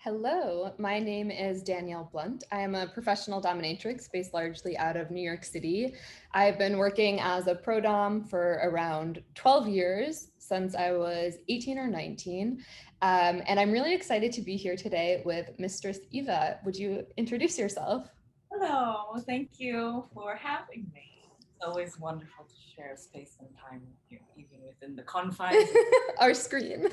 Hello, my name is Danielle Blunt. I am a professional dominatrix based largely out of New York City. I've been working as a pro dom for around 12 years since I was 18 or 19. And I'm really excited to be here today with Mistress Eva. Would you introduce yourself? Hello, thank you for having me. It's always wonderful to share space and time with you, even within the confines. Our screen.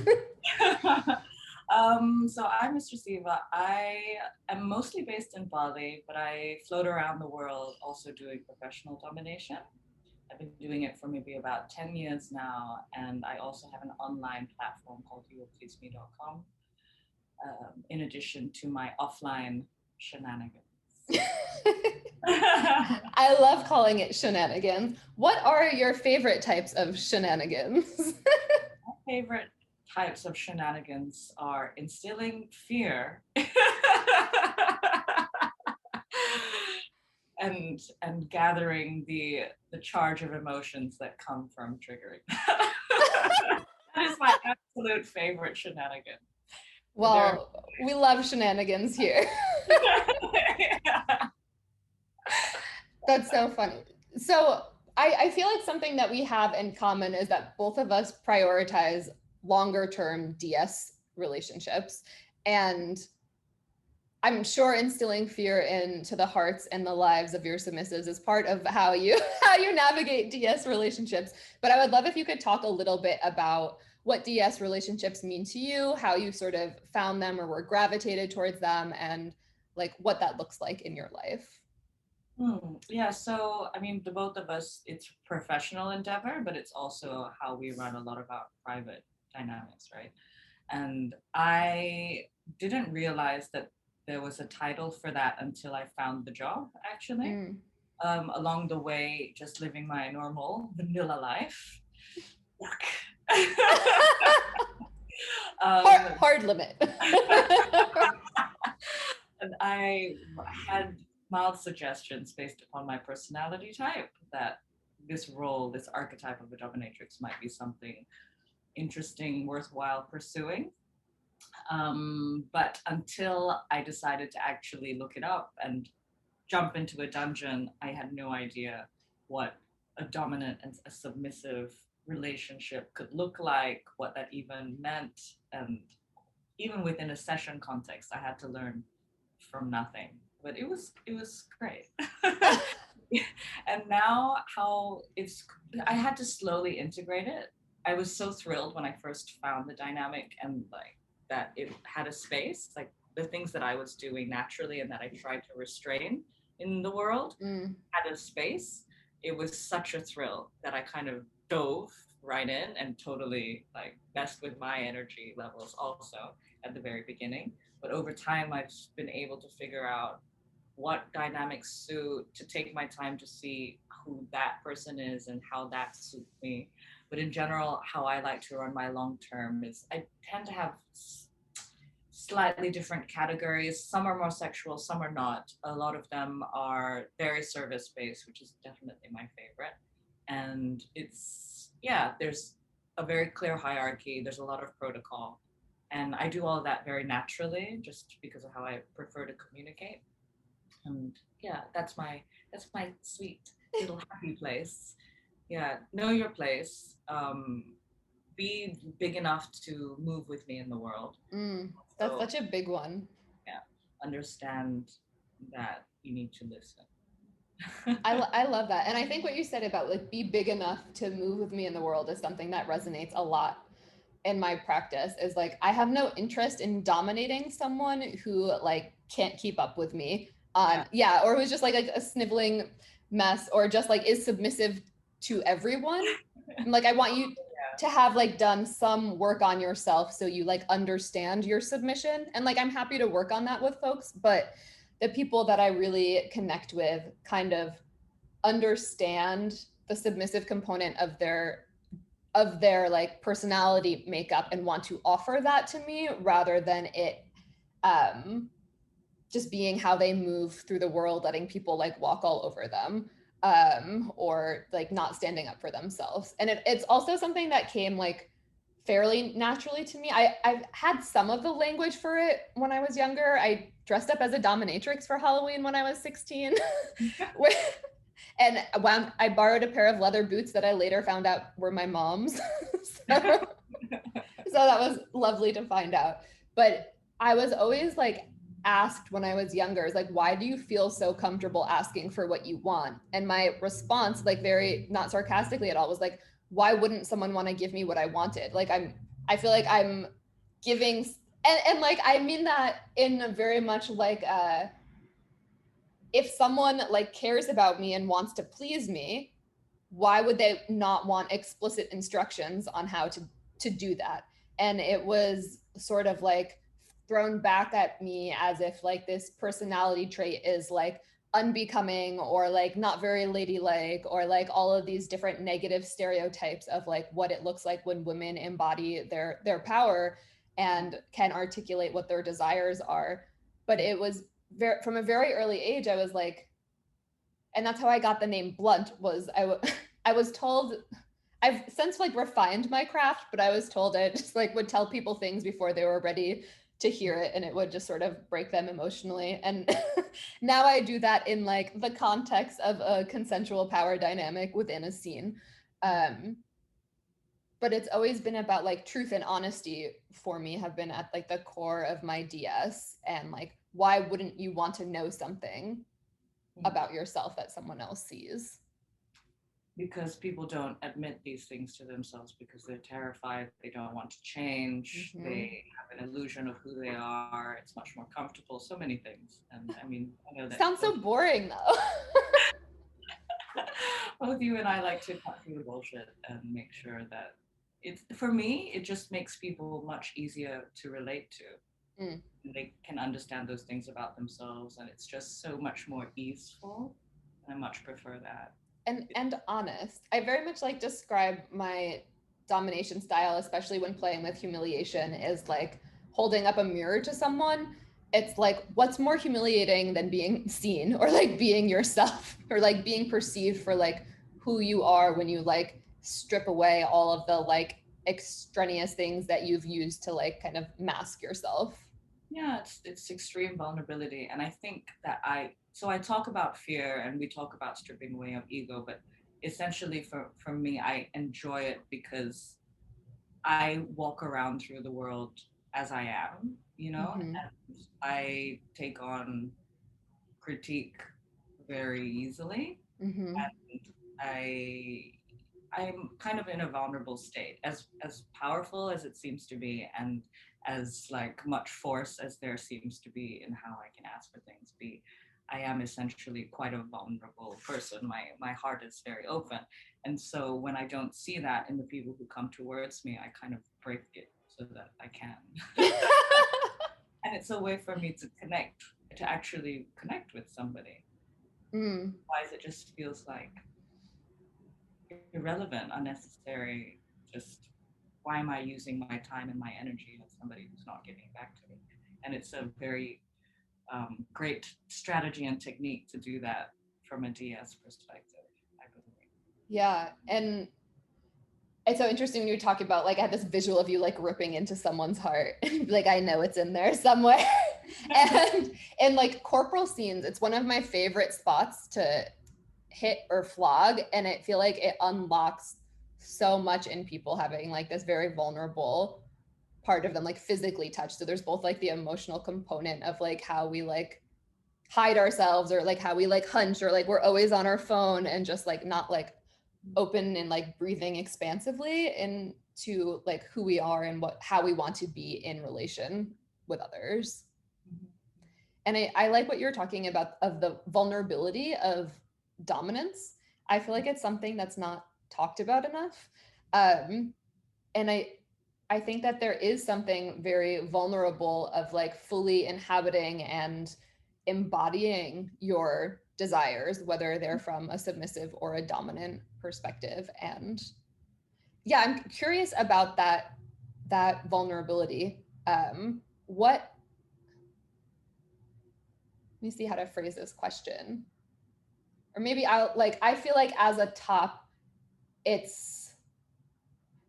So I'm Mistress Eva. I am mostly based in Bali, but I float around the world also doing professional domination. I've been doing it for maybe about 10 years now, and I also have an online platform called youwillpleaseme.com, in addition to my offline shenanigans. I love calling it shenanigans. What are your favorite types of shenanigans? My favorite types of shenanigans are instilling fear and gathering the charge of emotions that come from triggering. That is my absolute favorite shenanigan. Well, we love shenanigans here. Yeah. That's so funny. So I feel like something that we have in common is that both of us prioritize longer term DS relationships. And I'm sure instilling fear into the hearts and the lives of your submissives is part of how you how you navigate DS relationships. But I would love if you could talk a little bit about what DS relationships mean to you, how you sort of found them or were gravitated towards them, and like what that looks like in your life. Yeah, so I mean, the both of us, it's professional endeavor, but it's also how we run a lot of our private dynamics, right? And I didn't realize that there was a title for that until I found the job, actually. Mm. Along the way, just living my normal vanilla life. Yuck. Hard limit. And I had mild suggestions based upon my personality type that this role, this archetype of a dominatrix might be something interesting, worthwhile pursuing. But until I decided to actually look it up and jump into a dungeon, I had no idea what a dominant and a submissive relationship could look like, what that even meant. And even within a session context, I had to learn from nothing. But it was great. And now how it's I had to slowly integrate it. I was so thrilled when I first found the dynamic and like that it had a space, like the things that I was doing naturally and that I tried to restrain in the world Mm. had a space. It was such a thrill that I kind of dove right in and totally like messed with my energy levels also at the very beginning. But over time, I've been able to figure out what dynamics suit, to take my time to see who that person is and how that suits me. But in general, how I like to run my long term is I tend to have slightly different categories. Some are more sexual, some are not. A lot of them are very service based, which is definitely my favorite. And it's, yeah, there's a very clear hierarchy, there's a lot of protocol. And I do all of that very naturally just because of how I prefer to communicate. And yeah, that's my sweet little happy place. Yeah, know your place. Be big enough to move with me in the world. Mm. That's So such a big one. yeah, understand that you need to listen. I love that. And I think what you said about like be big enough to move with me in the world is something that resonates a lot in my practice is like I have no interest in dominating someone who like can't keep up with me. Yeah. Yeah, or who's just like a sniveling mess or just like is submissive to everyone. Like I want you Yeah. to have like done some work on yourself so you like understand your submission. And like I'm happy to work on that with folks, but the people that I really connect with kind of understand the submissive component of their like personality makeup and want to offer that to me rather than it um just being how they move through the world, letting people like walk all over them, or like not standing up for themselves. And it's also something that came like fairly naturally to me. I've had some of the language for it when I was younger. I dressed up as a dominatrix for Halloween when I was 16. And when I borrowed a pair of leather boots that I later found out were my mom's. So that was lovely to find out. But I was always like asked when I was younger, is like, why do you feel so comfortable asking for what you want? And my response, like very not sarcastically at all, was like, why wouldn't someone want to give me what I wanted? Like I feel like I'm giving, and like I mean that in a very much like if someone like cares about me and wants to please me, why would they not want explicit instructions on how to do that? And it was sort of like thrown back at me as if like this personality trait is like unbecoming or like not very ladylike, or like all of these different negative stereotypes of like what it looks like when women embody their power and can articulate what their desires are. But it was from a very early age, I was like, and that's how I got the name Blunt. Was I was told, I've since like refined my craft, but I was told I just like would tell people things before they were ready to hear it, and it would just sort of break them emotionally. And now I do that in like the context of a consensual power dynamic within a scene. Um, but it's always been about like truth and honesty for me have been at like the core of my DS, and like why wouldn't you want to know something about yourself that someone else sees? Because people don't admit these things to themselves because they're terrified, they don't want to change, they have an illusion of who they are, it's much more comfortable, so many things. And I mean, I know that Sounds so boring though. both you and I like to cut through the bullshit and make sure that it's, for me, it just makes people much easier to relate to. Mm. They can understand those things about themselves, and it's just so much more easeful. And I much prefer that. And honest. I very much like describe my domination style, especially when playing with humiliation, is like holding up a mirror to someone. It's like, what's more humiliating than being seen, or like being yourself, or like being perceived for like who you are when you like strip away all of the like extraneous things that you've used to like kind of mask yourself. Yeah, it's extreme vulnerability, and I think that I talk about fear and we talk about stripping away of ego, but essentially for me, I enjoy it because I walk around through the world as I am, you know, Mm-hmm. and I take on critique very easily, Mm-hmm. and I I'm kind of in a vulnerable state, as powerful as it seems to be, and as like much force as there seems to be in how I can ask for things be. I am essentially quite a vulnerable person. My heart is very open, and so when I don't see that in the people who come towards me, I kind of break it so that I can. And it's a way for me to connect, to actually connect with somebody. Mm. Otherwise, it just feels like irrelevant, unnecessary. Just why am I using my time and my energy on somebody who's not giving back to me? And it's a very great strategy and technique to do that from a DS perspective, I believe. Yeah. And it's so interesting when you talk about like I had this visual of you like ripping into someone's heart. Like I know it's in there somewhere. And in like corporal scenes, it's one of my favorite spots to hit or flog. And I feel like it unlocks so much in people having like this very vulnerable part of them like physically touched. So there's both like the emotional component of like how we like hide ourselves, or like how we like hunch, or like we're always on our phone and just like not like open and like breathing expansively into like who we are and what how we want to be in relation with others. And I like what you're talking about of the vulnerability of dominance. I feel like it's something that's not talked about enough. And I think that there is something very vulnerable of like fully inhabiting and embodying your desires, whether they're from a submissive or a dominant perspective. And yeah, I'm curious about that vulnerability. What Let me see how to phrase this question. Or maybe I feel like as a top, it's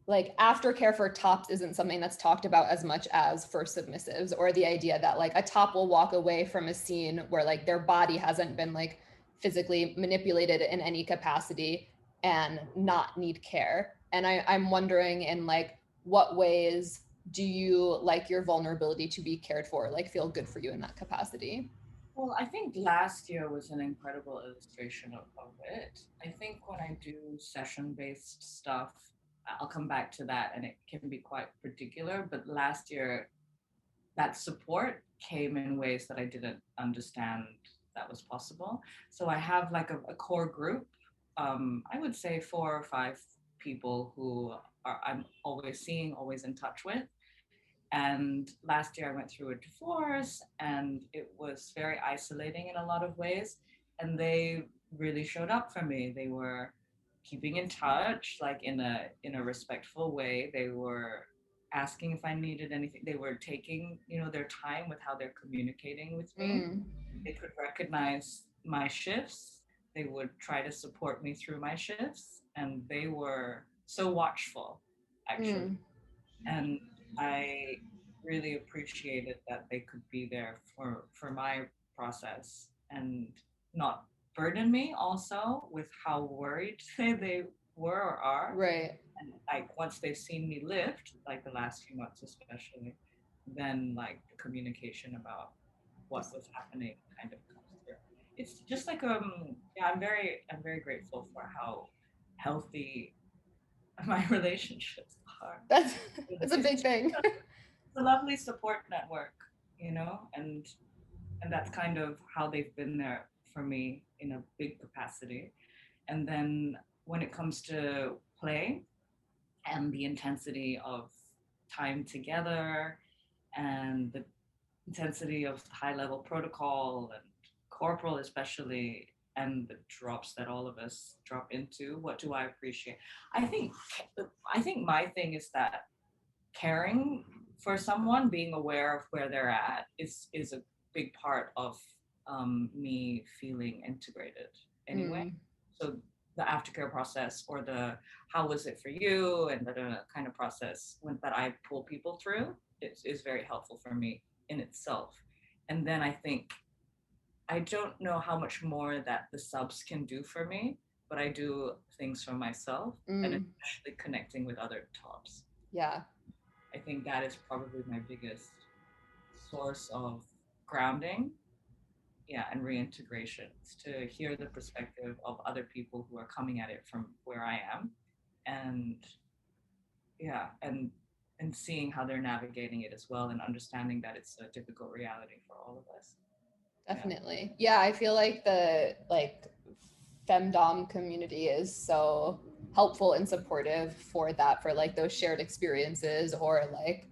like aftercare for tops isn't something that's talked about as much as for submissives, or the idea that like a top will walk away from a scene where like their body hasn't been like physically manipulated in any capacity and not need care. And I'm wondering in like what ways do you like your vulnerability to be cared for, like feel good for you in that capacity? Well, I think last year was an incredible illustration of it. I think when I do session based stuff, I'll come back to that and it can be quite particular. But last year, that support came in ways that I didn't understand that was possible. So I have like a core group. I would say 4 or 5 people who I'm always seeing, always in touch with. And last year I went through a divorce and it was very isolating in a lot of ways. And they really showed up for me. They were keeping in touch, like in a respectful way. They were asking if I needed anything. They were taking, their time with how they're communicating with me. Mm, They could recognize my shifts. They would try to support me through my shifts. And they were so watchful, actually. mm, And I really appreciated that they could be there for my process and not burden me also with how worried they were or are. right. And like once they've seen me lift, like the last few months especially, then like the communication about what was happening kind of comes through. It's just like yeah, I'm very grateful for how healthy my relationships are. That's that's a It's big thing. a lovely support network, and that's kind of how they've been there for me in a big capacity. And then when it comes to play and the intensity of time together and the intensity of high level protocol and corporal especially, and the drops that all of us drop into, what do I appreciate? I think my thing is that caring for someone, being aware of where they're at, is a big part of me feeling integrated anyway. Mm, So the aftercare process, or the how was it for you, and the kind of process that I pull people through is very helpful for me in itself. And then I think I don't know how much more that the subs can do for me, but I do things for myself, and mm, especially connecting with other tops. yeah. I think that is probably my biggest source of grounding, yeah, and reintegration. It's to hear the perspective of other people who are coming at it from where I am, and yeah, and seeing how they're navigating it as well, and understanding that it's a difficult reality for all of us. Yeah. Definitely. Yeah, I feel like the like Femdom community is so helpful and supportive for that, for like those shared experiences, or like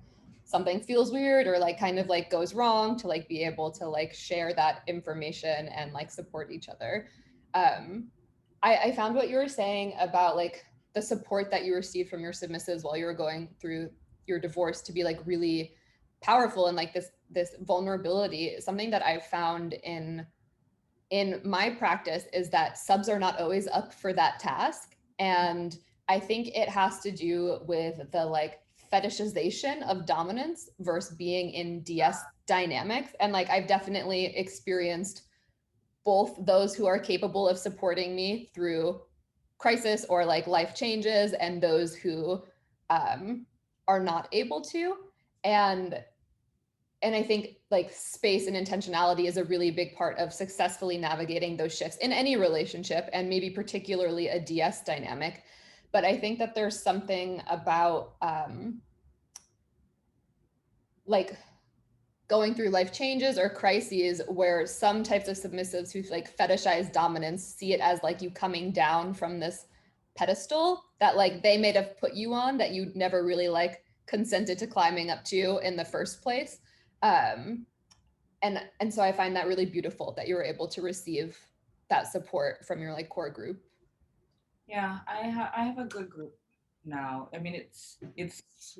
something feels weird or like kind of like goes wrong, to like be able to like share that information and like support each other. Um I found what you were saying about like the support that you received from your submissives while you were going through your divorce to be like really powerful, and like this vulnerability. Something that I've found in my practice is that subs are not always up for that task, and I think it has to do with the like fetishization of dominance versus being in DS dynamics. And like I've definitely experienced both those who are capable of supporting me through crisis or like life changes, and those who um, are not able to. And and I think like space and intentionality is a really big part of successfully navigating those shifts in any relationship, and maybe particularly a DS dynamic. But I think that there's something about like going through life changes or crises where some types of submissives who like fetishize dominance see it as like you coming down from this pedestal that like they may have put you on, that you never really like consented to climbing up to in the first place. um and so I find that really beautiful that you were able to receive that support from your like core group. Yeah, I have a good group now. I mean, it's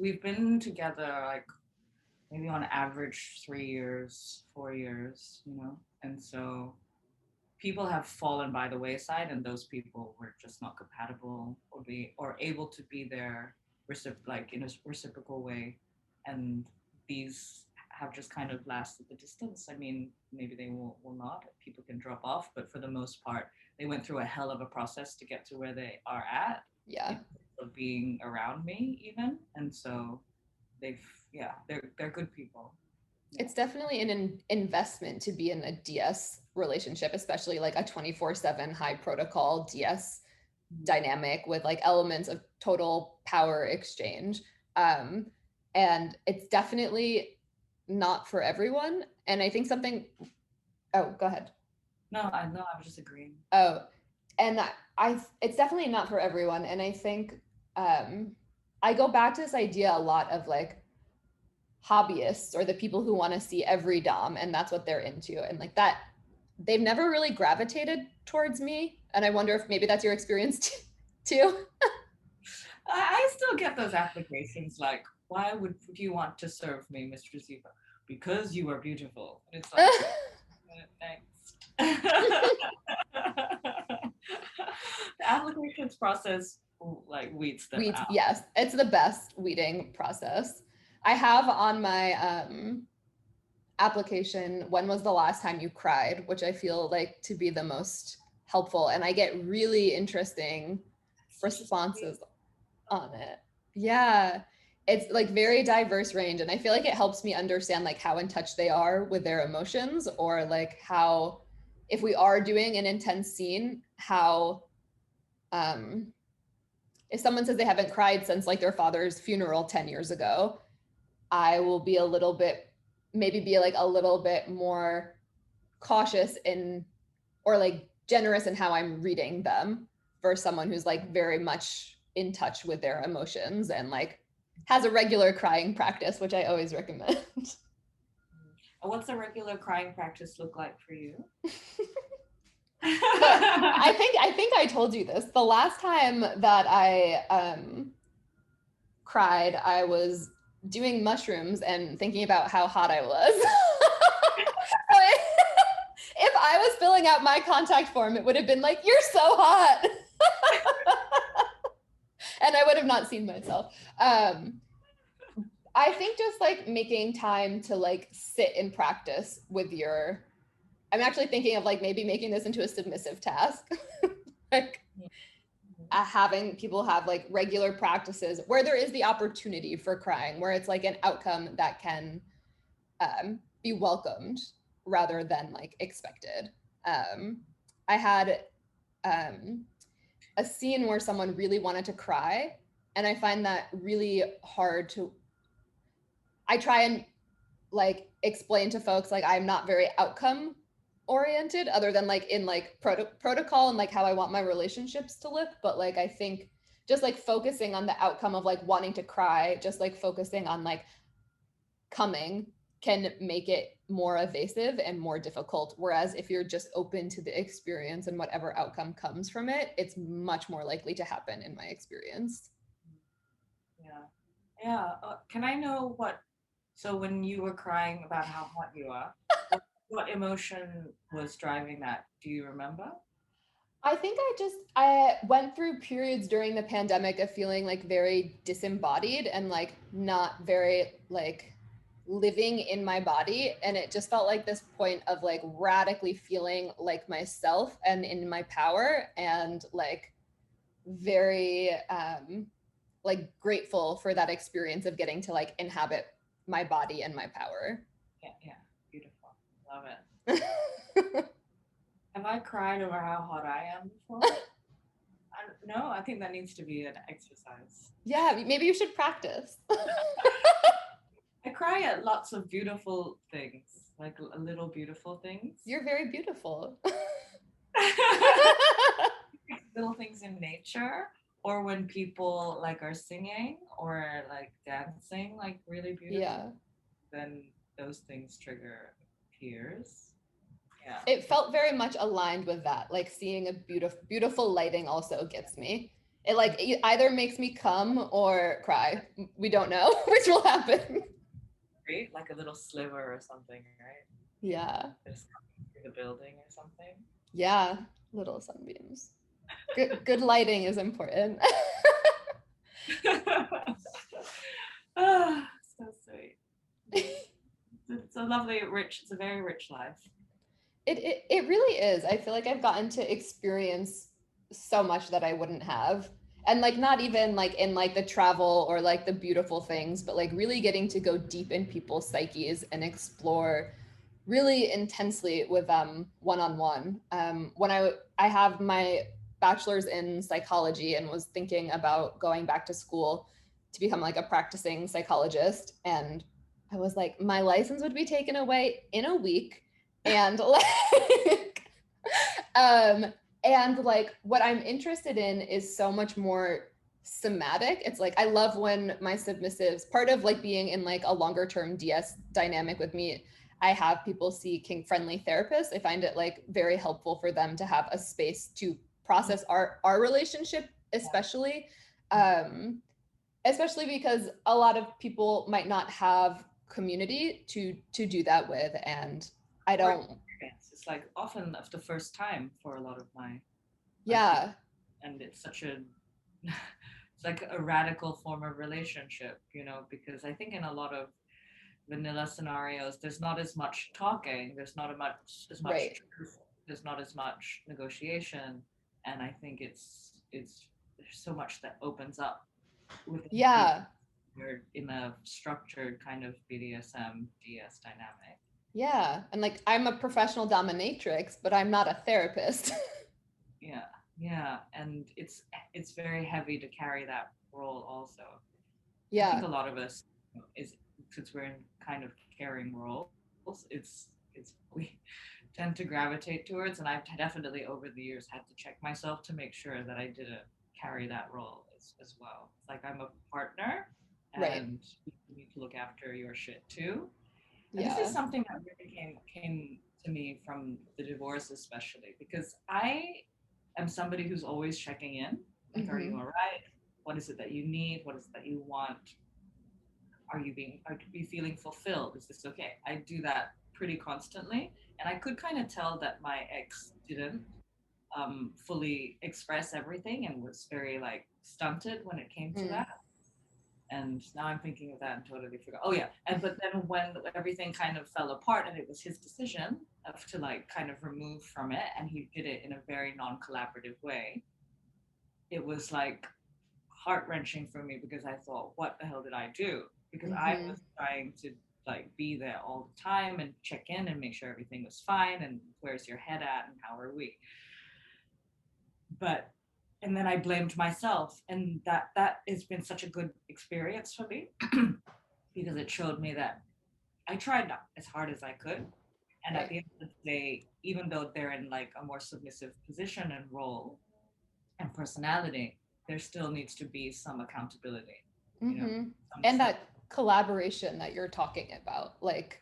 we've been together like maybe on average 3 years, 4 years, and so people have fallen by the wayside, and those people were just not compatible or able to be there like in a reciprocal way, and these have just kind of lasted the distance. I mean, maybe they will not. People can drop off, but for the most part, they went through a hell of a process to get to where they are at. Yeah. Of being around me, even, and so they've, yeah, they're good people. Yeah. It's definitely an investment to be in a DS relationship, especially like a 24/7 high protocol DS dynamic with like elements of total power exchange. And it's definitely not for everyone. And I think something, oh, go ahead. No, I know, I was just agreeing. Oh, and it's definitely not for everyone. And I think I go back to this idea a lot of like hobbyists or the people who want to see every dom and that's what they're into, and like that they've never really gravitated towards me, and I wonder if maybe that's your experience too. I still get those applications like, why would you want to serve me, Mistress Eva? Because you are beautiful. And it's like, thanks. The applications process like weeds them out. Yes, it's the best weeding process. I have on my application, when was the last time you cried, which I feel like to be the most helpful, and I get really interesting responses on it. Yeah, it's like very diverse range, and I feel like it helps me understand like how in touch they are with their emotions, or like how, if we are doing an intense scene, how if someone says they haven't cried since like their father's funeral 10 years ago, I will be a little bit, maybe be like a little bit more cautious in, or like generous in how I'm reading them, for someone who's like very much in touch with their emotions and like has a regular crying practice, which I always recommend. What's a regular crying practice look like for you? I think I told you this. The last time that I cried, I was doing mushrooms and thinking about how hot I was. If I was filling out my contact form, it would have been like, "You're so hot." And I would have not seen myself. I think just like making time to like sit in practice with your, I'm actually thinking of like maybe making this into a submissive task. Like having people have like regular practices where there is the opportunity for crying, where it's like an outcome that can be welcomed rather than like expected. I had a scene where someone really wanted to cry, and I find that really hard to, I try and like explain to folks like I'm not very outcome oriented, other than like in like protocol and like how I want my relationships to look. But like I think just like focusing on the outcome of like wanting to cry, just like focusing on like coming, can make it more evasive and more difficult. Whereas if you're just open to the experience and whatever outcome comes from it, it's much more likely to happen in my experience. Yeah. Can I know what, so when you were crying about how hot you are, what emotion was driving that? Do you remember? I think I went through periods during the pandemic of feeling like very disembodied and like not very like living in my body. And it just felt like this point of like radically feeling like myself and in my power, and like very like grateful for that experience of getting to like inhabit my body and my power. Yeah, beautiful. Love it. Have I cried over how hot I am before? No, I think that needs to be an exercise. Yeah, maybe you should practice. I cry at lots of beautiful things, like little beautiful things. You're very beautiful. Little things in nature, or when people like are singing or like dancing, like really beautiful. Yeah. Then those things trigger tears. Yeah. It felt very much aligned with that. Like seeing a beautiful lighting also gets me. It like it either makes me come or cry. We don't know which will happen. Right? Like a little sliver or something, right? Yeah. Just coming through the building or something. Yeah, little sunbeams. Good lighting is important. Ah, so sweet. It's a lovely, rich, it's a very rich life. It really is. I feel like I've gotten to experience so much that I wouldn't have. And like not even like in like the travel or like the beautiful things, but like really getting to go deep in people's psyches and explore really intensely with them one-on-one. When I have my bachelor's in psychology and was thinking about going back to school to become like a practicing psychologist, and I was like, my license would be taken away in a week, and like um and like what I'm interested in is so much more somatic. It's like I love when my submissives, part of like being in like a longer term DS dynamic with me, I have people see kink friendly therapists. I find it like very helpful for them to have a space to process our relationship, especially um especially because a lot of people might not have community to do that with, and I Or don't. experience. It's like often of the first time for a lot of my people, Yeah. and it's such a it's like a radical form of relationship, you know, because I think in a lot of vanilla scenarios, there's not as much talking, there's not as much Right. truth, there's not as much negotiation, and I think it's there's so much that opens up within people. Yeah. You're in a structured kind of BDSM DS dynamic. Yeah. And like I'm a professional dominatrix, but I'm not a therapist. Yeah, yeah, and it's very heavy to carry that role also. I think Yeah. a lot of us is since we're in kind of caring roles, it's we tend to gravitate towards, and I've definitely over the years had to check myself to make sure that I didn't carry that role as well. It's like I'm a partner Right. and you need to look after your shit too. And this is Yeah. something that really came to me from the divorce, especially because I am somebody who's always checking in. Like, are you Mm-hmm. all right? What is it that you need? What is it that you want? Are you feeling fulfilled? Is this okay? I do that pretty constantly. And I could kind of tell that my ex didn't fully express everything and was very like stunted when it came to Mm. that. And now I'm thinking of that and totally forgot. Oh yeah, and but then when everything kind of fell apart and it was his decision of to like kind of remove from it, and he did it in a very non-collaborative way, it was like heart wrenching for me because I thought, what the hell did I do? Because I Mm-hmm. was trying to like be there all the time and check in and make sure everything was fine and where's your head at and how are we. But and then I blamed myself, and that has been such a good experience for me because it showed me that I tried not as hard as I could. And at Right. the end of the day, even though they're in like a more submissive position and role and personality, there still needs to be some accountability, you know, Mm-hmm. some And self. that collaboration that you're talking about, like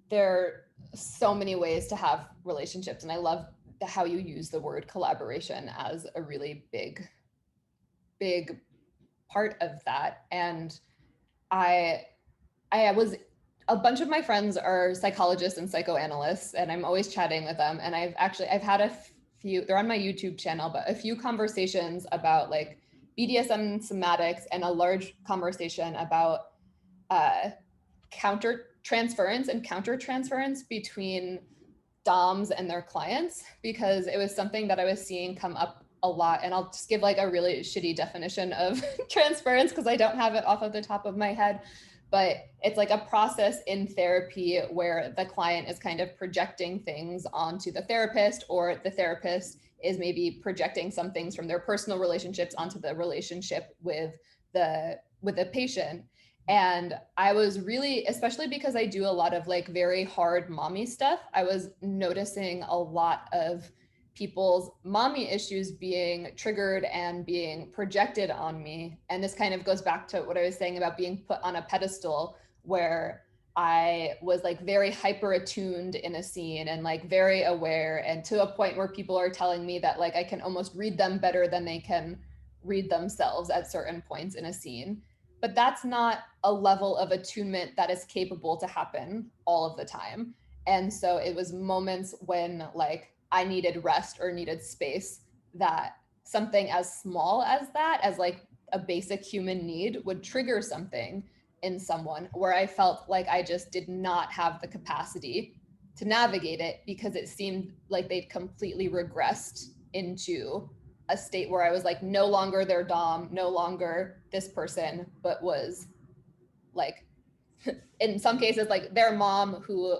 there are so many ways to have relationships, and I love how you use the word collaboration as a really big part of that. And I I was a bunch of my friends are psychologists and psychoanalysts, and I'm always chatting with them. And I've had a few, they're on my YouTube channel, but a few conversations about like BDSM and somatics, and a large conversation about uh, counter transference and counter transference between DOMs and their clients, because it was something that I was seeing come up a lot. And I'll just give like a really shitty definition of transference because I don't have it off of the top of my head. But it's like a process in therapy where the client is kind of projecting things onto the therapist, or the therapist is maybe projecting some things from their personal relationships onto the relationship with the patient. And I was really, especially because I do a lot of like very hard mommy stuff, I was noticing a lot of people's mommy issues being triggered and being projected on me. And this kind of goes back to what I was saying about being put on a pedestal, where I was like very hyper attuned in a scene and like very aware, and to a point where people are telling me that like I can almost read them better than they can read themselves at certain points in a scene. But that's not a level of attunement that is capable to happen all of the time. And so it was moments when like I needed rest or needed space, that something as small as that, as like a basic human need would trigger something in someone where I felt like I just did not have the capacity to navigate it, because it seemed like they'd completely regressed into a state where I was like no longer their dom, no longer this person, but was like in some cases like their mom, who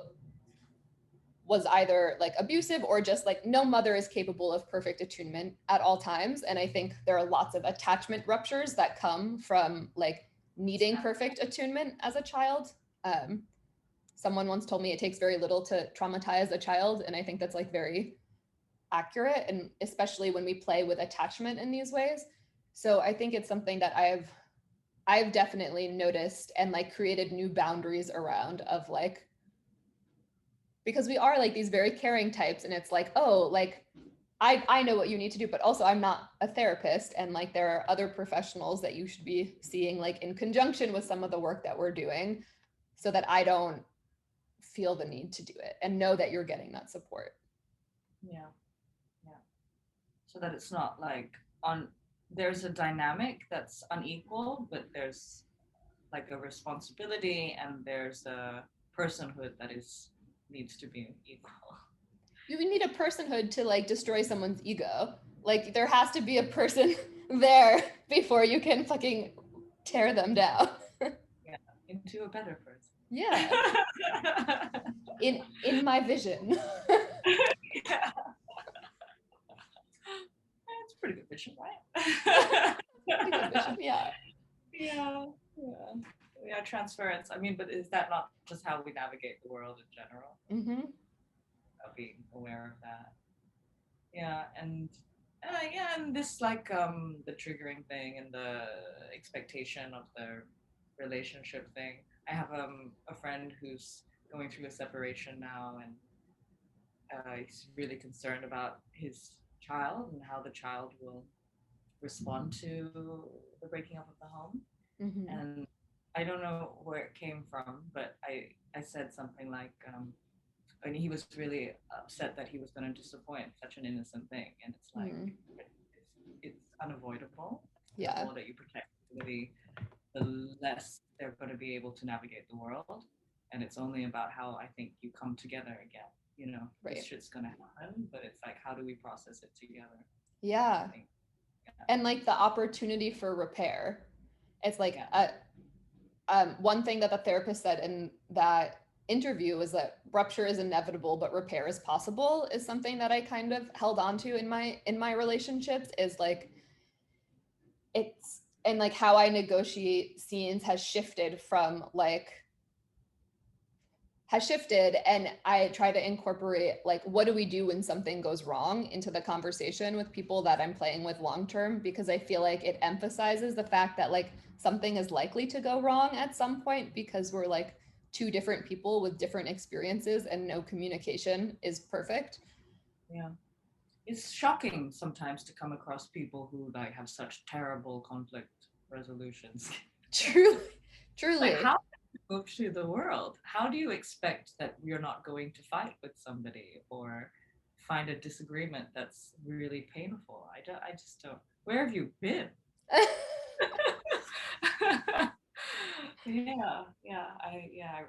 was either like abusive or just like no mother is capable of perfect attunement at all times. And I think there are lots of attachment ruptures that come from like needing perfect attunement as a child. Someone once told me it takes very little to traumatize a child, and I think that's like very accurate, and especially when we play with attachment in these ways. So I think it's something that I've definitely noticed and like created new boundaries around, of like, because we are like these very caring types, and it's like, oh, like I know what you need to do, but also I'm not a therapist, and like there are other professionals that you should be seeing like in conjunction with some of the work that we're doing, so that I don't feel the need to do it, and know that you're getting that support. Yeah. Yeah. So that it's not like on there's a dynamic that's unequal, but there's like a responsibility and there's a personhood that is needs to be equal. You need a personhood to like destroy someone's ego. Like there has to be a person there before you can fucking tear them down. Yeah, into a better person. Yeah. In my vision. Yeah. It's a pretty good vision, right? Pretty good vision, yeah. Yeah, yeah, yeah. Transference. I mean, but is that not just how we navigate the world in general? Mm-hmm. Being aware of that. Yeah, and yeah, and this like the triggering thing and the expectation of the relationship thing. I have a friend who's going through a separation now, and he's really concerned about his child and how the child will respond to the breaking up of the home. Mm-hmm. And I don't know where it came from, but I said something like, and he was really upset that he was going to disappoint such an innocent thing, and it's like Mm-hmm. it's unavoidable. The Yeah. more that you protect the less they're going to be able to navigate the world, and it's only about how I think you come together again. You know, Right. this shit's going to happen, but it's like how do we process it together? Yeah. I think, yeah. And like the opportunity for repair. It's like Yeah. one thing that the therapist said in that interview was that rupture is inevitable, but repair is possible, is something that I kind of held on to in my relationships, is like it's, and like how I negotiate scenes has shifted from like has shifted, and I try to incorporate like what do we do when something goes wrong into the conversation with people that I'm playing with long term, because I feel like it emphasizes the fact that like something is likely to go wrong at some point, because we're like two different people with different experiences and no communication is perfect. Yeah. It's shocking sometimes to come across people who like have such terrible conflict resolutions. Truly, Like truly. how do you move through the world? How do you expect that you're not going to fight with somebody or find a disagreement that's really painful? I just don't. Where have you been?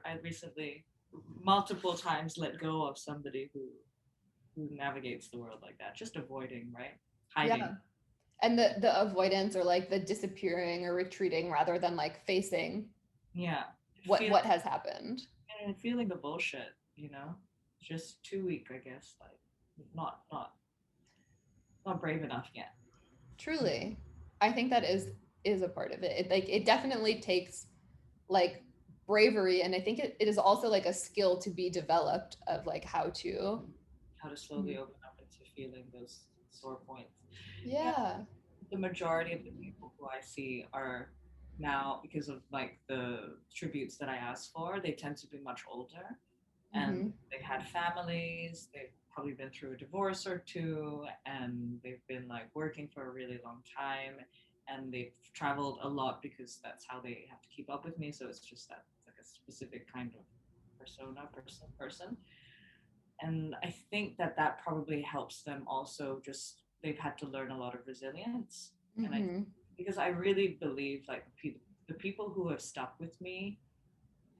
I recently multiple times let go of somebody who navigates the world like that, just avoiding, right? Hiding. Yeah. And the avoidance, or like the disappearing or retreating, rather than like facing Yeah. what has happened. And feeling the bullshit, you know? Just too weak, I guess. Like not brave enough yet. Truly. I think that is a part of it. It like it definitely takes like bravery, and I think it is also like a skill to be developed, of like How to slowly open up into feeling those sore points. Yeah, yeah. the majority of the people who I see are now, because of like the tributes that I ask for, they tend to be much older, and Mm-hmm. they've had families, they've probably been through a divorce or two, and they've been like working for a really long time, and they've traveled a lot because that's how they have to keep up with me. So it's just that it's like a specific kind of person. And I think that probably helps them also. Just they've had to learn a lot of resilience, and I Mm-hmm. because I really believe like the people who have stuck with me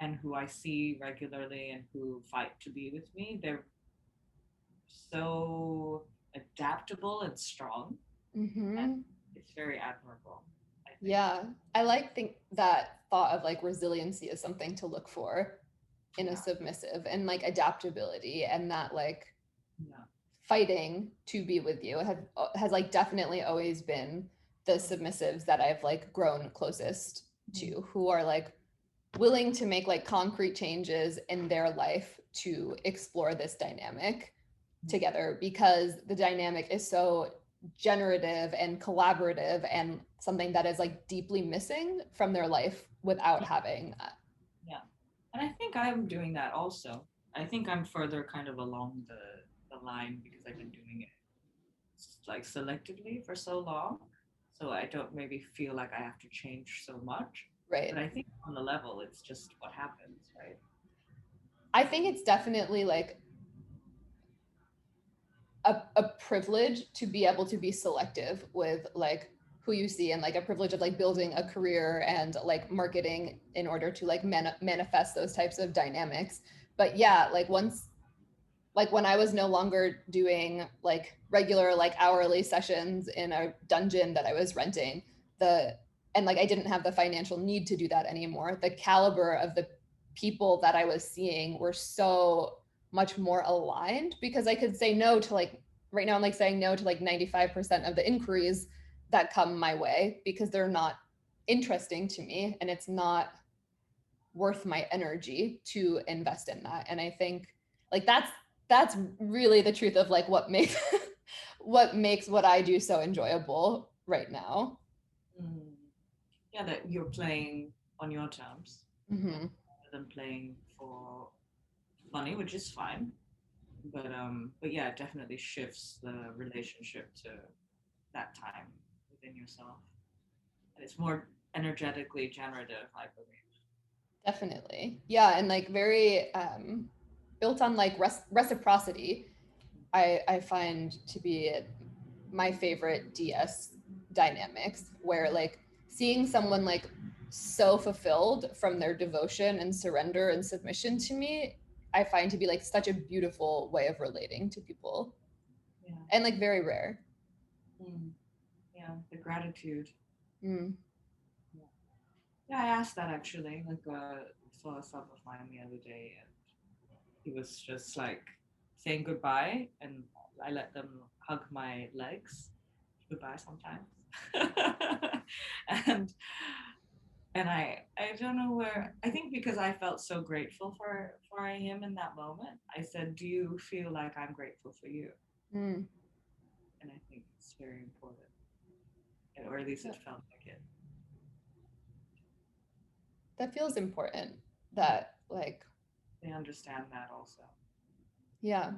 and who I see regularly and who fight to be with me, they're so adaptable and strong, and Mm-hmm. it's very admirable, I think. Yeah, I like think that thought of like resiliency as something to look for in a Yeah, submissive, and like adaptability, and that like yeah, fighting to be with you has like definitely always been the submissives that I've like grown closest mm, to, who are like willing to make like concrete changes in their life to explore this dynamic mm, together, because the dynamic is so generative and collaborative and something that is like deeply missing from their life without having that. yeah. And I think I'm doing that also. I think I'm further kind of along the line because I've been doing it like selectively for so long. So I don't maybe feel like I have to change so much. But Right. I think on the level, it's just what happens, right? I think it's definitely like a privilege to be able to be selective with like who you see, and like a privilege of like building a career and like marketing in order to like manifest those types of dynamics. But yeah, like once, like when I was no longer doing like regular like hourly sessions in a dungeon that I was renting, the and like I didn't have the financial need to do that anymore, the caliber of the people that I was seeing were so much more aligned, because I could say no to like, right now I'm like saying no to like 95% of the inquiries that come my way because they're not interesting to me, and it's not worth my energy to invest in that. And I think like that's really the truth of like what makes what makes what I do so enjoyable right now. Mm. Yeah, that you're playing on your terms Mm-hmm. rather than playing for money, which is fine. But yeah, it definitely shifts the relationship to that time within yourself. And it's more energetically generative, I believe. Definitely. Yeah, and like very built on like reciprocity. I find to be my favorite DS dynamics, where like seeing someone like so fulfilled from their devotion and surrender and submission to me, I find to be like such a beautiful way of relating to people, Yeah. and like very rare. Mm. Yeah, the gratitude. Mm. Yeah. Yeah, I asked that actually. Like, saw a sub of mine the other day, and he was just like saying goodbye, and I let them hug my legs goodbye sometimes. and and I don't know where, I think because I felt so grateful for him in that moment. I said, "Do you feel like I'm grateful for you?" Mm. And I think it's very important, or at least it felt like it. That feels important, Yeah, that like, they understand that also. yeah,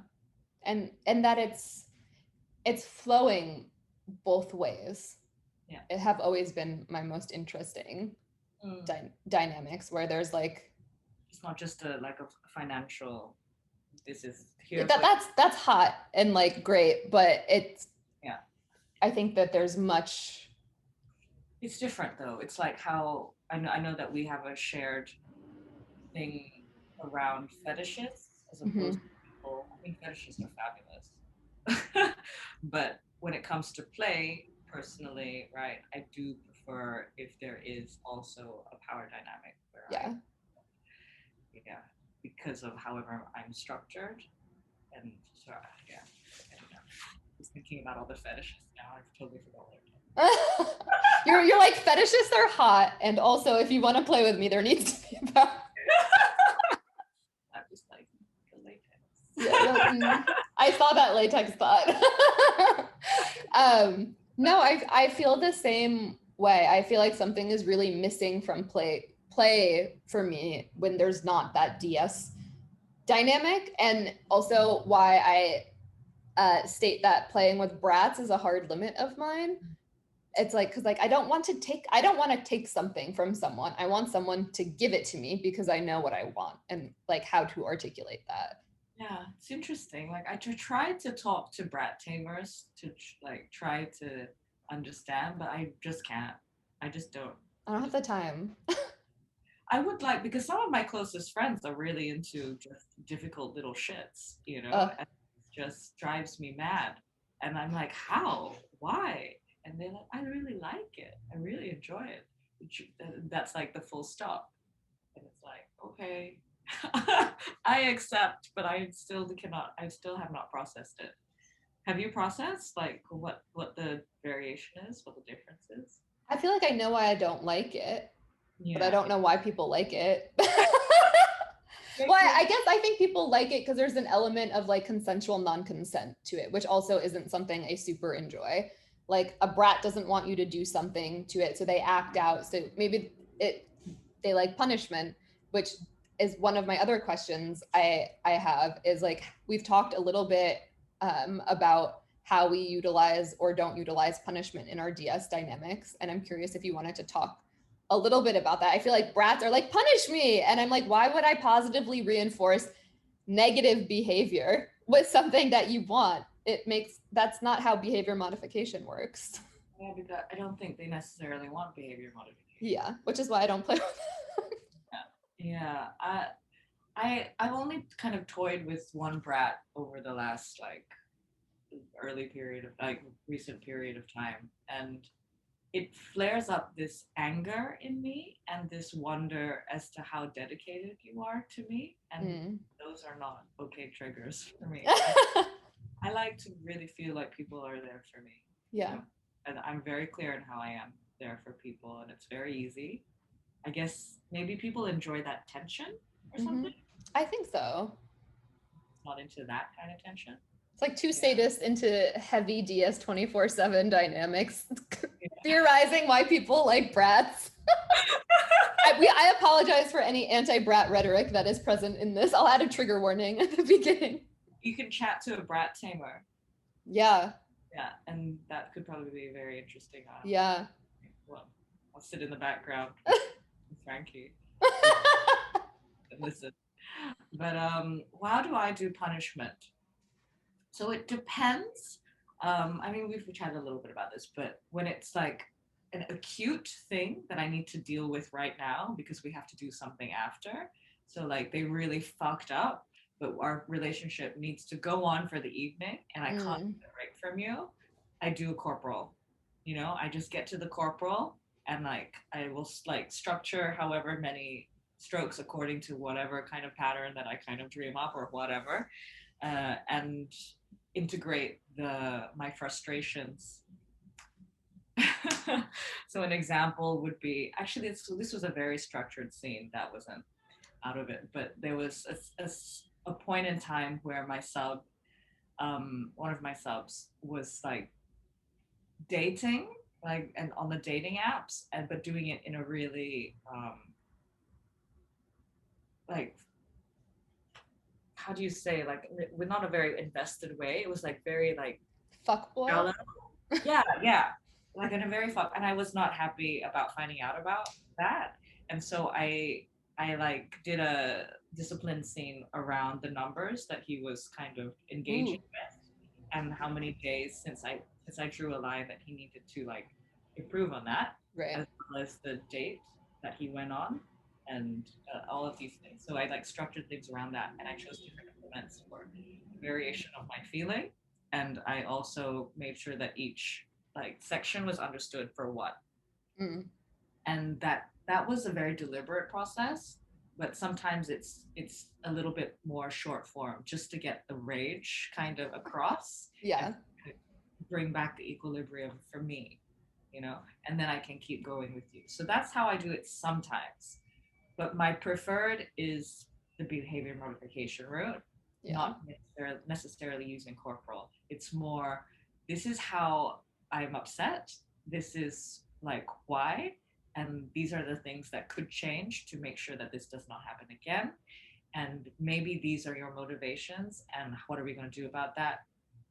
and that it's flowing both ways. Yeah. It have always been my most interesting Mm. dynamics, where there's like It's not just a like a financial. This is that here's what. that's hot and like great, but it's, Yeah, I think that there's much. it's different though. It's like how I know that we have a shared thing around fetishes as Mm-hmm. opposed to people. I mean, fetishes are fabulous, but when it comes to play, personally, right, I do prefer if there is also a power dynamic where Yeah, yeah, because of however I'm structured, and so yeah, I don't know. Just thinking about all the fetishes now, I've totally forgot what you're like, fetishists are hot, and also if you want to play with me, there needs to be about. I'm just like the latex. Yeah, I saw that latex thought. No, I feel the same way. I feel like something is really missing from play for me when there's not that DS dynamic, and also why I state that playing with brats is a hard limit of mine. It's like, because like I don't want to take something from someone. I want someone to give it to me because I know what I want and like how to articulate that. Yeah, it's interesting. Like I tried to talk to brat tamers to like try to understand, but I just can't. I just don't. I don't have the time. I would like, because some of my closest friends are really into just difficult little shits, Uh, and it just drives me mad. And I'm like, how? Why? And they're like, I really like it. I really enjoy it. That's like the full stop. And it's like, okay, I accept, but I still have not processed it. Have you processed like what the variation is, what the difference is? I feel like I know why I don't like it, but I Yeah. don't know why people like it. Make Well, me I think people like it because there's an element of like consensual non-consent to it, which also isn't something I super enjoy. Like a brat doesn't want you to do something to it, so they act out. So maybe it they like punishment, which is one of my other questions I have is like we've talked a little bit about how we utilize or don't utilize punishment in our DS dynamics, and I'm curious if you wanted to talk a little bit about that. I feel like brats are like, punish me. And I'm like, why would I positively reinforce negative behavior with something that you want? That's not how behavior modification works. Yeah, because I don't think they necessarily want behavior modification. Yeah, which is why I don't play with Yeah, I've only kind of toyed with one brat over the last like early period of like recent period of time, and it flares up this anger in me and this wonder as to how dedicated you are to me, and Mm. those are not okay triggers for me. Yeah. I like to really feel like people are there for me, and I'm very clear in how I am there for people, and it's very easy. I guess maybe people enjoy that tension or Mm-hmm. something. I think so. Not into that kind of tension. It's like two Yeah. sadists into heavy DS 24/7 dynamics, Yeah. theorizing why people like brats. I apologize for any anti-brat rhetoric that is present in this. I'll add a trigger warning at the beginning. You can chat to a brat tamer. Yeah. Yeah, and that could probably be very interesting. Yeah. Well, I'll sit in the background with Frankie and listen. But how do I do punishment? So it depends. I mean, we've chatted a little bit about this, but when it's like an acute thing that I need to deal with right now because we have to do something after. So like they really fucked up, but our relationship needs to go on for the evening and I can't get a break from you. I do a corporal. I just get to the corporal and like I will like structure however many strokes according to whatever kind of pattern that I kind of dream up or whatever, and integrate my frustrations. So an example would be actually this was a very structured scene that wasn't out of it, but there was a point in time where my sub, one of my subs was like dating, like, and on the dating apps, and but doing it in a really like, how do you say, like, with not a very invested way. It was like very like Fuck boy. shallow. Yeah, like in a very fuck. And I was not happy about finding out about that, and so I like did a discipline scene around the numbers that he was kind of engaging Ooh. with, and how many days since I drew a line that he needed to like improve on that, Right. as well as the date that he went on, and all of these things. So I like structured things around that, and I chose different implements for variation of my feeling, and I also made sure that each like section was understood for what, Mm. and that was a very deliberate process. But sometimes it's a little bit more short form just to get the rage kind of across Yeah. and bring back the equilibrium for me, and then I can keep going with you. So that's how I do it sometimes. But my preferred is the behavior modification route, Yeah. not necessarily using corporal. It's more, this is how I'm upset. This is like why. And these are the things that could change to make sure that this does not happen again. And maybe these are your motivations. And what are we going to do about that?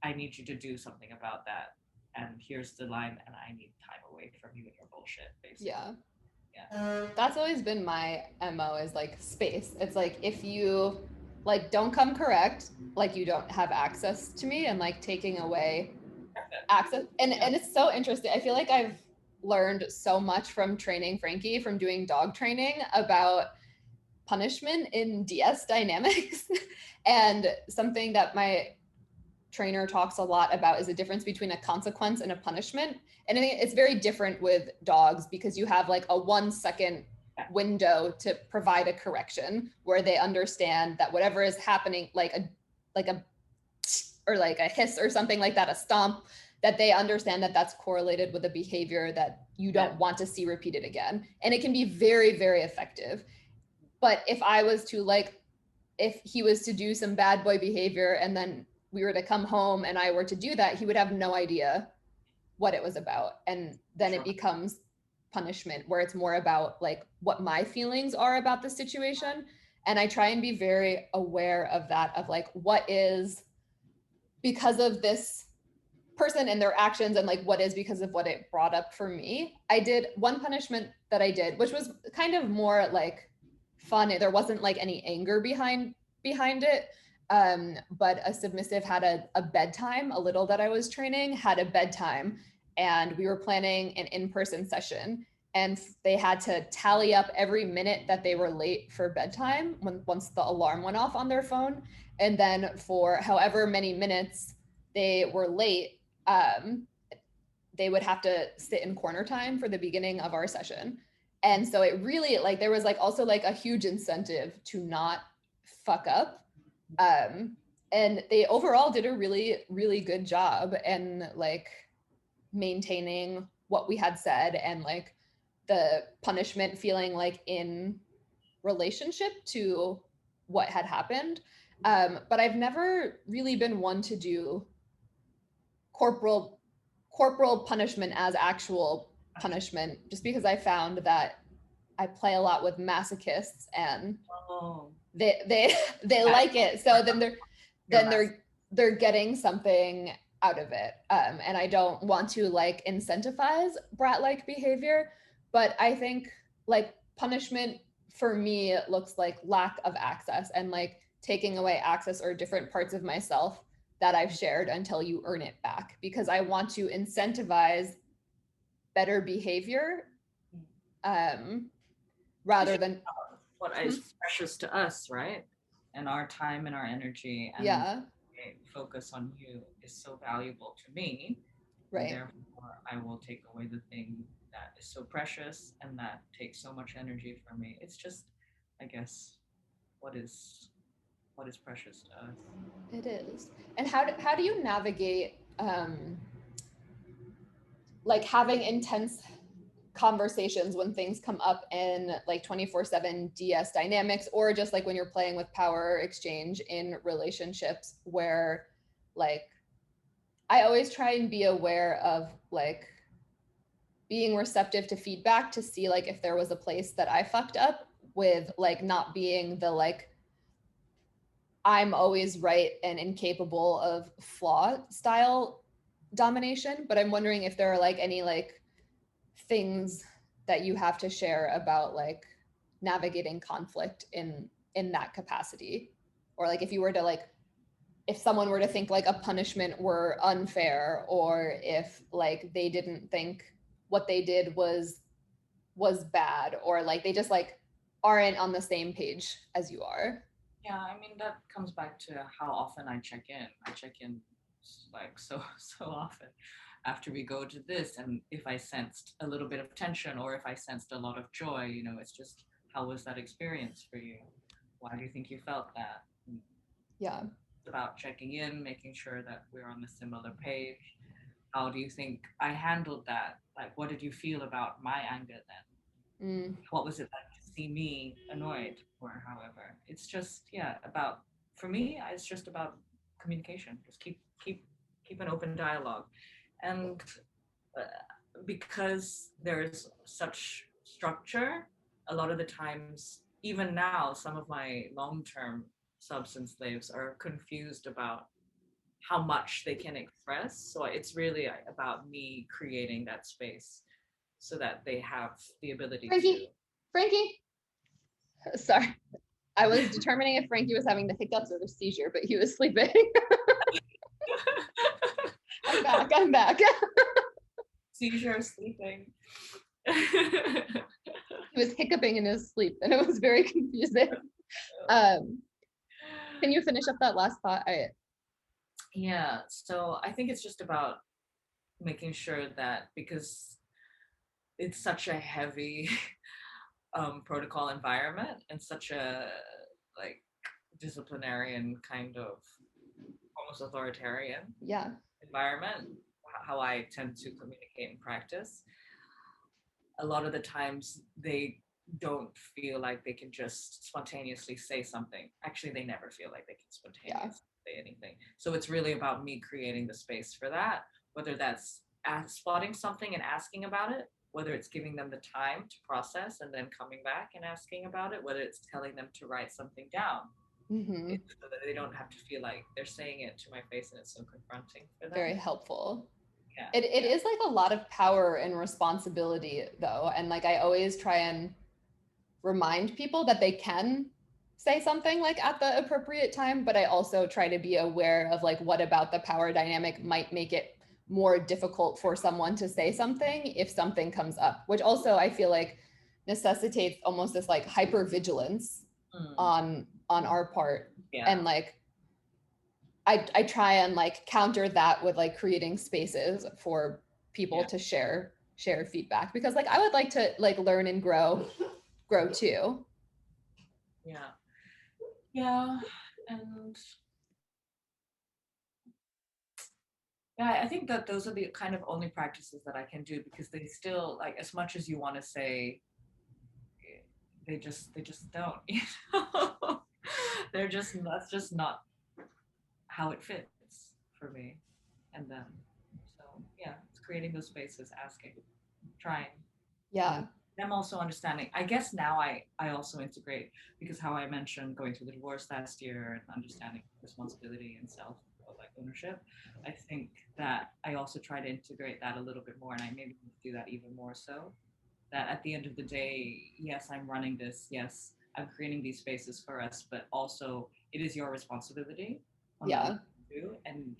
I need you to do something about that. And here's the line, and I need time away from you and your bullshit, basically. Yeah. Yeah. That's always been my MO is like space. It's like if you like don't come correct, like you don't have access to me and like taking away access. And it's so interesting. I feel like learned so much from training Frankie, from doing dog training, about punishment in DS dynamics. And something that my trainer talks a lot about is the difference between a consequence and a punishment. And I think it's very different with dogs because you have like a 1 second window to provide a correction where they understand that whatever is happening, like a or like a hiss or something like that, a stomp, that they understand that that's correlated with a behavior that you don't want to see repeated again. And it can be very, very effective. But if I was to like, if he was to do some bad boy behavior and then we were to come home and I were to do that, he would have no idea what it was about. And then it becomes punishment where it's more about like what my feelings are about the situation. And I try and be very aware of that, of like, what is because of this person and their actions, and like what is because of what it brought up for me. I did one punishment that I did, which was kind of more like fun. There wasn't like any anger behind it. But a submissive had a bedtime, a little that I was training had a bedtime, and we were planning an in-person session, and they had to tally up every minute that they were late for bedtime once the alarm went off on their phone. And then for however many minutes they were late, they would have to sit in corner time for the beginning of our session. And so it really, like, there was like also like a huge incentive to not fuck up. And they overall did a really, really good job and like maintaining what we had said, and like the punishment feeling like in relationship to what had happened. But I've never really been one to do corporal punishment as actual punishment, just because I found that I play a lot with masochists, and they like it. So then they're getting something out of it. And I don't want to like incentivize brat-like behavior, but I think like punishment for me looks like lack of access, and like taking away access or different parts of myself that I've shared until you earn it back, because I want to incentivize better behavior, rather than what is precious to us, right? And our time and our energy and focus on you is so valuable to me. Right. Therefore, I will take away the thing that is so precious and that takes so much energy from me. It's just, I guess, what is precious to us. It is. And how do you navigate like having intense conversations when things come up in like 24/7 DS dynamics, or just like when you're playing with power exchange in relationships, where like I always try and be aware of like being receptive to feedback to see like if there was a place that I fucked up, with like not being the like I'm always right and incapable of flaw style domination. But I'm wondering if there are like any like things that you have to share about like navigating conflict in that capacity, or like if you were to like, if someone were to think like a punishment were unfair, or if like they didn't think what they did was bad, or like they just like aren't on the same page as you are. Yeah, I mean that comes back to how often I check in. I check in like so often after we go to this, and if I sensed a little bit of tension or if I sensed a lot of joy, you know, it's just, how was that experience for you? Why do you think you felt that? Yeah. It's about checking in, making sure that we're on the similar page. How do you think I handled that? Like, what did you feel about my anger then? What was it like to see me annoyed, or however? It's just, yeah, about, for me, it's just about communication. Just keep an open dialogue. And because there's such structure, a lot of the times, even now, some of my long-term substance slaves are confused about how much they can express. So it's really about me creating that space so that they have the ability to. Frankie, sorry. I was determining if Frankie was having the hiccups or the seizure, but he was sleeping. I'm back. seizure sleeping. He was hiccuping in his sleep, and it was very confusing. Can you finish up that last thought? Yeah, so I think it's just about making sure that, because it's such a heavy protocol environment and such a like disciplinarian kind of almost authoritarian Yeah, environment, how I tend to communicate and practice, a lot of the times they don't feel like they can just spontaneously say something. Actually, they never feel like they can spontaneously say anything. So it's really about me creating the space for that, whether that's spotting something and asking about it, whether it's giving them the time to process and then coming back and asking about it, whether it's telling them to write something down. mm-hmm. So that they don't have to feel like they're saying it to my face and it's so confronting for them. Very helpful. Yeah. It is like a lot of power and responsibility though, and like I always try and remind people that they can say something like at the appropriate time, but I also try to be aware of like what about the power dynamic might make it more difficult for someone to say something if something comes up, which also I feel like necessitates almost this like hyper vigilance on our part. Yeah. And like I try and like counter that with like creating spaces for people to share feedback, because like I would like to like learn and grow too. Yeah, and I think that those are the kind of only practices that I can do, because they still, like, as much as you want to say, they just don't, you know. That's just not how it fits for me and them. So yeah, it's creating those spaces, asking, trying. Yeah. I'm also understanding. I guess now I also integrate, because how I mentioned going through the divorce last year and understanding responsibility and self, like ownership. I think that I also try to integrate that a little bit more, and I maybe do that even more so. That at the end of the day, yes, I'm running this. Yes, I'm creating these spaces for us, but also it is your responsibility on what you do. And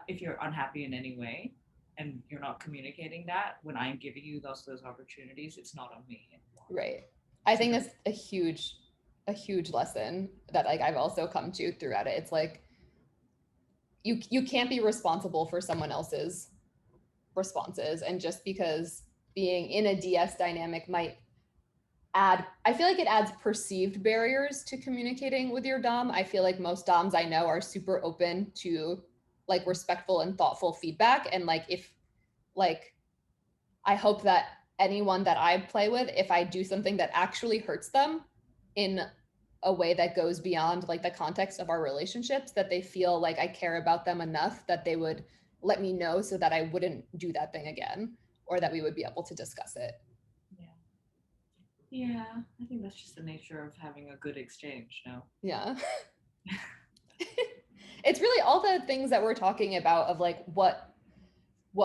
if you're unhappy in any way, and you're not communicating that when I'm giving you those opportunities, it's not on me anymore. Right. I think that's a huge lesson that like I've also come to throughout it. It's like you can't be responsible for someone else's responses, and just because being in a DS dynamic might add, I feel like it adds perceived barriers to communicating with your dom. I feel like most doms I know are super open to like respectful and thoughtful feedback, and like if like I hope that anyone that I play with, if I do something that actually hurts them in a way that goes beyond like the context of our relationships, that they feel like I care about them enough that they would let me know so that I wouldn't do that thing again, or that we would be able to discuss it. Yeah, I think that's just the nature of having a good exchange, no? Yeah. It's really all the things that we're talking about of like what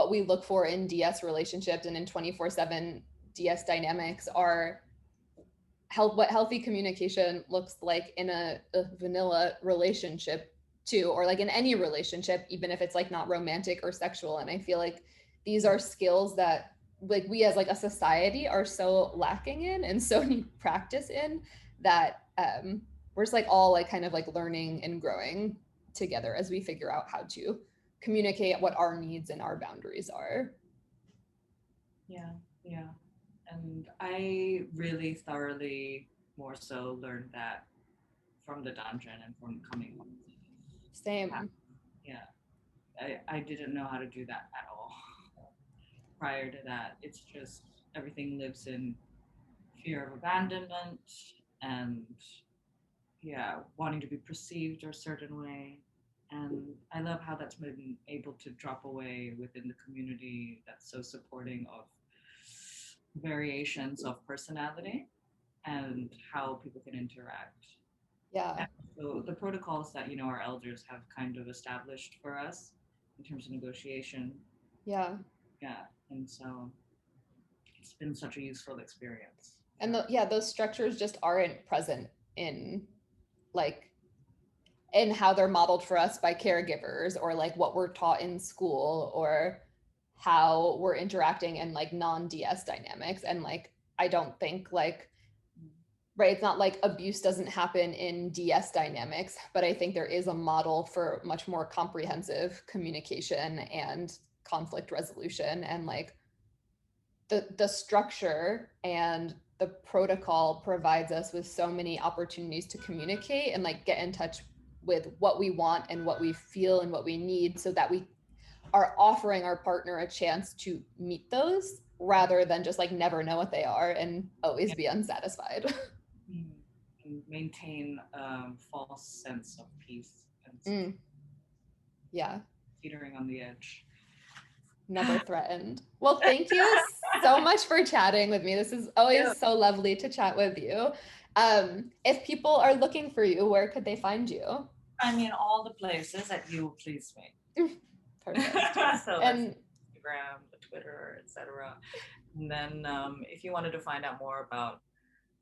we look for in DS relationships and in 24/7 DS dynamics are what healthy communication looks like in a vanilla relationship too, or like in any relationship, even if it's like not romantic or sexual. And I feel like these are skills that like we as like a society are so lacking in and so need practice in, that we're just like all like kind of like learning and growing together as we figure out how to communicate what our needs and our boundaries are. Yeah. And I really thoroughly more so learned that from the dungeon and from coming home. Same. Yeah. I didn't know how to do that at all. Prior to that, it's just everything lives in fear of abandonment and wanting to be perceived a certain way. And I love how that's been able to drop away within the community that's so supporting of variations of personality and how people can interact. Yeah. And so the protocols that our elders have kind of established for us in terms of negotiation. Yeah. And so it's been such a useful experience. And those structures just aren't present in like in how they're modeled for us by caregivers, or like what we're taught in school, or how we're interacting in like non-DS dynamics. And like, I don't think like, right, it's not like abuse doesn't happen in DS dynamics, but I think there is a model for much more comprehensive communication and conflict resolution, and like the structure and the protocol provides us with so many opportunities to communicate and like get in touch with what we want and what we feel and what we need, so that we are offering our partner a chance to meet those rather than just like never know what they are and always be unsatisfied. And maintain false sense of peace and Yeah. teetering on the edge. Never threatened. Well, thank you so much for chatting with me. This is always so lovely to chat with you. If people are looking for you, where could they find you? I mean, all the places that you will please me. Perfect. So And that's Instagram, the Twitter, etc. And then if you wanted to find out more about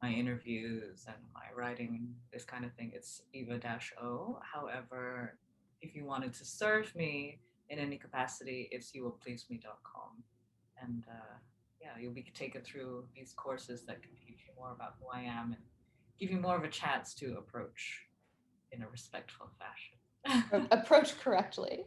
my interviews and my writing, this kind of thing, it's Eva-O. However, if you wanted to serve me in any capacity, it's youwillpleaseme.com. And yeah, you'll be taken through these courses that can teach you more about who I am and give you more of a chance to approach in a respectful fashion. approach correctly.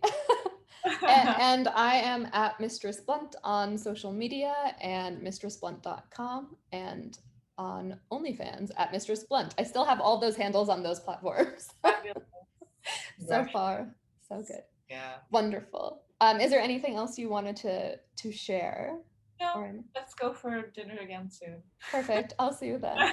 And I am at Mistress Blunt on social media and mistressblunt.com, and on OnlyFans at Mistress Blunt. I still have all those handles on those platforms. So far, so good. Yeah. Wonderful. Is there anything else you wanted to share? No, let's go for dinner again soon. Perfect. I'll see you then.